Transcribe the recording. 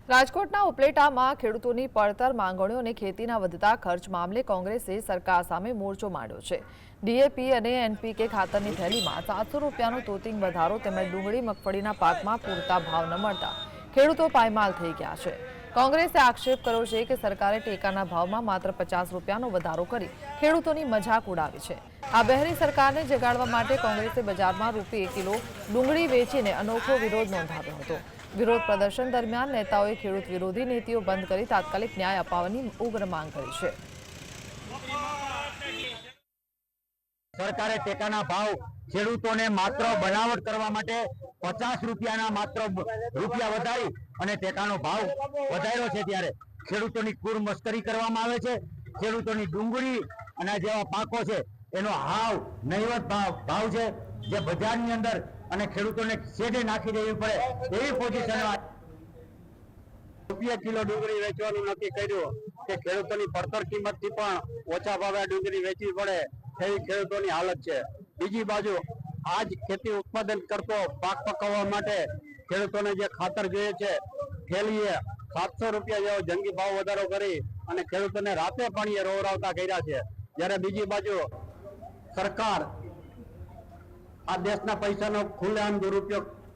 રાજકોટના ઉપલેટામાં ખેડૂતોની પડતર માંગણીઓ અને ખેતીના વધતા ખર્ચ મામલે કોંગ્રેસે સરકાર સામે મોરચો માંડ્યો છે। ડીએપી અને એનપીકે ખાતરની થેલીમાં 700 રૂપિયાનો તોતિંગ વધારો તેમજ ડુંગળી મગફળીના પાકમાં પૂરતા ભાવ ન મળતા ખેડૂતો પાયમાલ થઈ ગયા છે। કોંગ્રેસે આક્ષેપ કર્યો છે કે સરકારે ટેકાના ભાવમાં માત્ર 50 રૂપિયાનો વધારો કરી ખેડૂતોની મજાક ઉડાવી છે। આ બહેરી સરકારને જગાડવા માટે કોંગ્રેસે બજારમાં રૂપિયા 1 કિલો ડુંગળી વેચીને અનોખો વિરોધ નોંધાવ્યો હતો। વિરોધ પ્રદર્શન દરમિયાન નેતાઓએ ખેડૂત વિરોધી નીતિઓ બંધ કરી તાત્કાલિક ન્યાય અપાવવાની ઉગ્ર માંગ કરી છે। સરકારે ટેકાના ભાવ ખેડૂતોને માત્ર બનાવટ કરવા માટે 50 રૂપિયાના માત્ર રૂપિયા વધારી અને ટેકાનો ભાવ વધાર્યો છે, ત્યારે ખેડૂતોની કુરમસ્કરી કરવામાં આવે છે। ખેડૂતોની ડુંગળી અને જેવા પાકો છે એનો હાવ નહીવત ભાવ છે, જે બજારની અંદર અને ખેડૂતોને છેડે નાખી દેવી પડે એવી પોઝિશનમાં રૂપિયા કિલો ડુંગળી વેચવાનું નક્કી કર્યું કે ખેડૂતોની પડતર કિંમતથી પણ ઓછા ભાવે ડુંગળી વેચવી પડે એવી ખેડૂતોની હાલત છે। બીજી બાજુ આજ ખેતી ઉત્પાદન કરતો પાક પકવવા માટે ખેડૂતોને જે ખાતર જોઈએ છે થેલીએ 700 રૂપિયા જેવો જંગી ભાવ વધારો કરી અને ખેડૂતોને રાતે પાણીએ રોવરાવતા કર્યા છે। જ્યારે બીજી બાજુ સરકાર આ દેશના પૈસાનો ખુલ્લેઆમ દુરુપયોગ